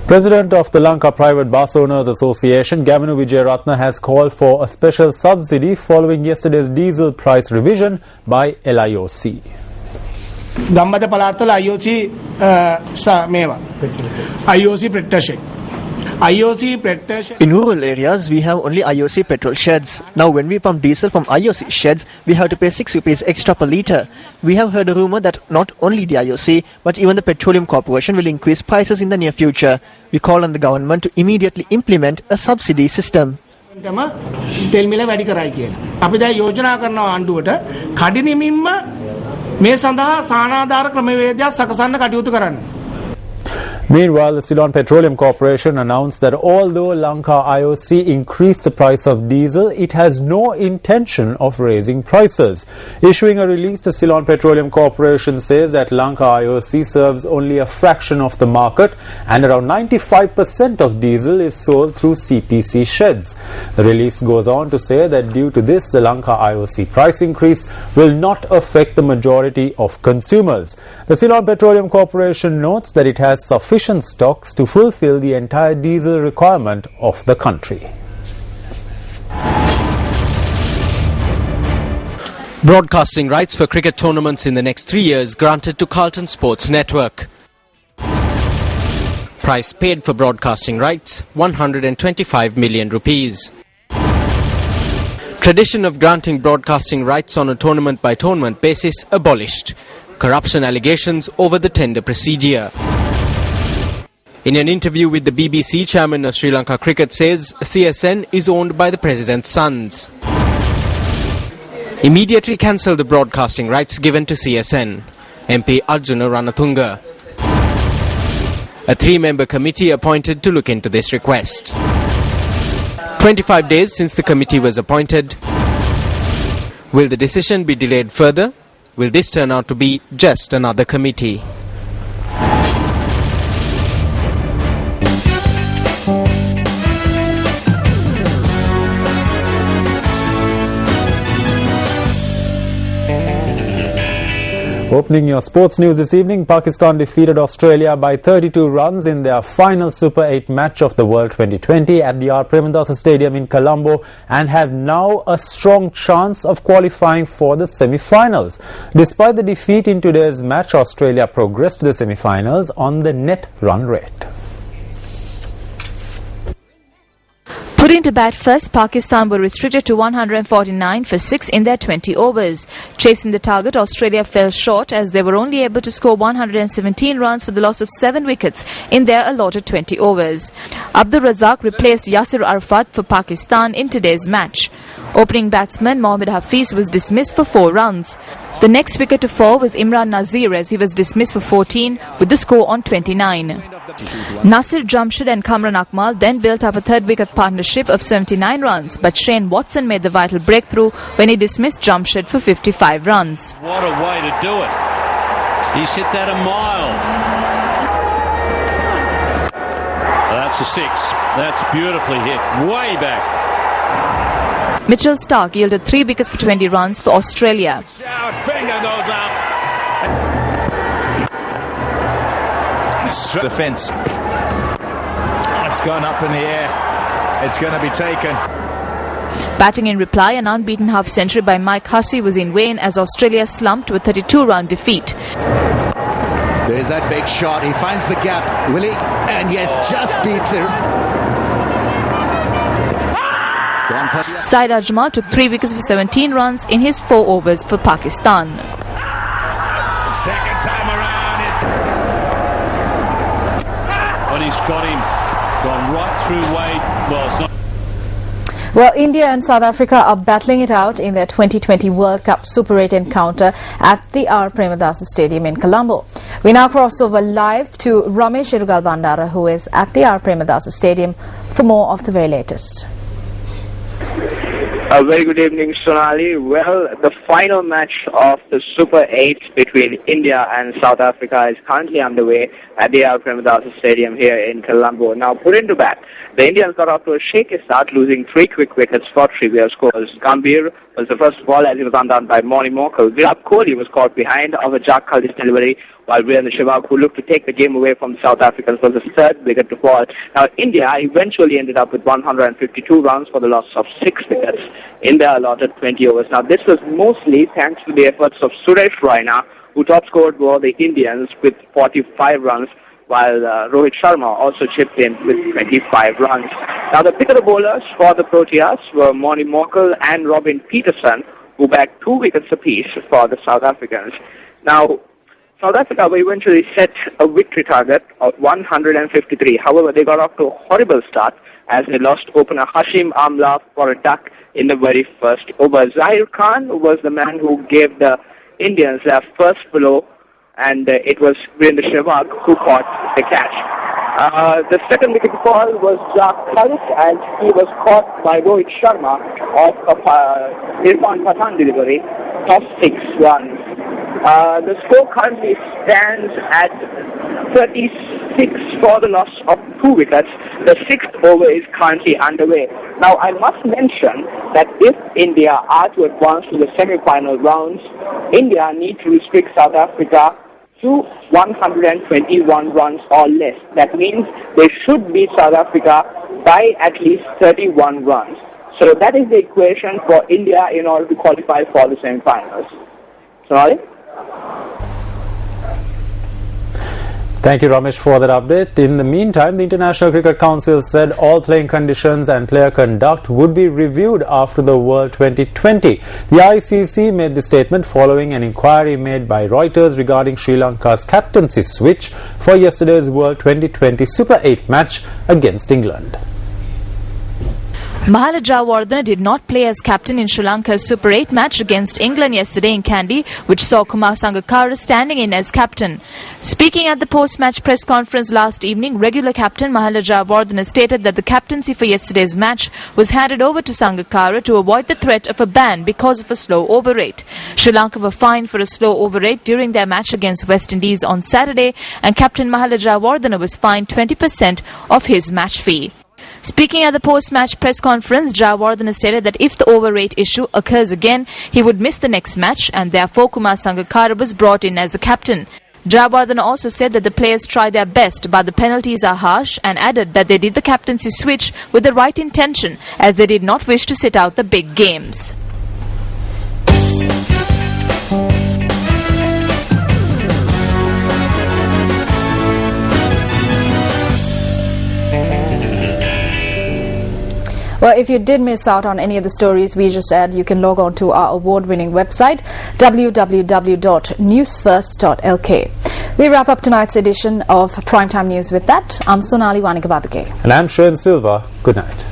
President of the Lanka Private Bus Owners Association, Gamanu Wijeyaratne, has called for a special subsidy following yesterday's diesel price revision by LIOC. In rural areas, we have only IOC petrol sheds. Now, when we pump diesel from IOC sheds, we have to pay 6 rupees extra per litre. We have heard a rumour that not only the IOC, but even the Petroleum Corporation will increase prices in the near future. We call on the government to immediately implement a subsidy system. Meanwhile, the Ceylon Petroleum Corporation announced that although Lanka IOC increased the price of diesel, it has no intention of raising prices. Issuing a release, the Ceylon Petroleum Corporation says that Lanka IOC serves only a fraction of the market and around 95% of diesel is sold through CPC sheds. The release goes on to say that due to this, the Lanka IOC price increase will not affect the majority of consumers. The Ceylon Petroleum Corporation notes that it has sufficient stocks to fulfill the entire diesel requirement of the country. Broadcasting rights for cricket tournaments in the next 3 years granted to Carlton Sports Network. Price paid for broadcasting rights, 125 million rupees. Tradition of granting broadcasting rights on a tournament-by-tournament basis abolished. Corruption allegations over the tender procedure. In an interview with the BBC, Chairman of Sri Lanka Cricket says CSN is owned by the President's sons. Immediately cancel the broadcasting rights given to CSN. MP Arjuna Ranatunga. A 3-member committee appointed to look into this request. 25 days since the committee was appointed. Will the decision be delayed further? Will this turn out to be just another committee? Opening your sports news this evening, Pakistan defeated Australia by 32 runs in their final Super 8 match of the World 2020 at the R. Premadasa Stadium in Colombo and have now a strong chance of qualifying for the semi-finals. Despite the defeat in today's match, Australia progressed to the semi-finals on the net run rate. Putting to bat first, Pakistan were restricted to 149 for 6 in their 20 overs. Chasing the target, Australia fell short as they were only able to score 117 runs for the loss of 7 wickets in their allotted 20 overs. Abdul Razak replaced Yasir Arafat for Pakistan in today's match. Opening batsman Mohammad Hafiz was dismissed for 4 runs. The next wicket to fall was Imran Nazir as he was dismissed for 14 with the score on 29. Nasir Jamshid and Kamran Akmal then built up a third wicket partnership of 79 runs, but Shane Watson made the vital breakthrough when he dismissed Jamshid for 55 runs. What a way to do it. He's hit that a mile. That's a 6. That's beautifully hit. Way back. Mitchell Starc yielded 3 wickets for 20 runs for Australia. Finger goes up. The fence. It's gone up in the air. It's going to be taken. Batting in reply, an unbeaten half-century by Mike Hussey was in vain as Australia slumped to a 32-run defeat. There's that big shot. He finds the gap. Will he? And yes, just beats it. Syed Ajmal took 3 wickets for 17 runs in his 4 overs for Pakistan. Second time around is... But he's got him. Gone right through Wade. Well, it's not... Well, India and South Africa are battling it out in their 2020 World Cup Super 8 encounter at the R. Premadasa Stadium in Colombo. We now cross over live to Ramesh Irugal Bandara, who is at the R. Premadasa Stadium for more of the very latest. A very good evening, Sonali. Well, the final match of the Super 8 between India and South Africa is currently underway at the R. Premadasa Stadium here in Colombo. Now, put into bat, the Indians got off to a shaky start, losing 3 quick wickets for trivial scores. Gambhir was the first ball as he was undone by Moni Morkel. Virat Kohli was caught behind of a Jack Khaldi's delivery, while Virendra Sehwag, who looked to take the game away from the South Africans, was the third wicket to fall. Now, India eventually ended up with 152 runs for the loss of 6 wickets in their allotted 20 overs. Now, this was mostly thanks to the efforts of Suresh Raina, who top scored for the Indians with 45 runs, while Rohit Sharma also chipped in with 25 runs. Now, the pick of the bowlers for the Proteas were Moni Morkel and Robin Peterson, who bagged 2 wickets apiece for the South Africans. Now, South Africa will eventually set a victory target of 153. However, they got off to a horrible start as they lost opener Hashim Amla for a duck in the very first over. Zahir Khan was the man who gave the Indians their first blow, and it was Virendra Sehwag who caught the catch. The second wicket fall was Jack Khalid, and he was caught by Rohit Sharma off of Irfan Pathan delivery of 6 runs. The score currently stands at 36 for the loss of 2 wickets. The 6th over is currently underway. Now, I must mention that if India are to advance to the semi-final rounds, India need to restrict South Africa to 121 runs or less. That means they should beat South Africa by at least 31 runs. So that is the equation for India in order to qualify for the semi-finals. Sorry? Thank you, Ramesh, for that update. In the meantime, the International Cricket Council said all playing conditions and player conduct would be reviewed after the World 2020. The ICC made the statement following an inquiry made by Reuters regarding Sri Lanka's captaincy switch for yesterday's World 2020 Super 8 match against England. Mahala Jayawardene did not play as captain in Sri Lanka's Super 8 match against England yesterday in Kandy, which saw Kumar Sangakkara standing in as captain. Speaking at the post-match press conference last evening, regular captain Mahala Jayawardene stated that the captaincy for yesterday's match was handed over to Sangakkara to avoid the threat of a ban because of a slow over rate. Sri Lanka were fined for a slow over rate during their match against West Indies on Saturday, and captain Mahala Jayawardene was fined 20% of his match fee. Speaking at the post-match press conference, Jayawardene stated that if the over rate issue occurs again, he would miss the next match, and therefore Kumar Sangakkara was brought in as the captain. Jayawardene also said that the players try their best, but the penalties are harsh, and added that they did the captaincy switch with the right intention, as they did not wish to sit out the big games. Well, if you did miss out on any of the stories we just aired, you can log on to our award-winning website, www.newsfirst.lk. We wrap up tonight's edition of Primetime News with that. I'm Sonali Wanigabadake. And I'm Sharon Silva. Good night.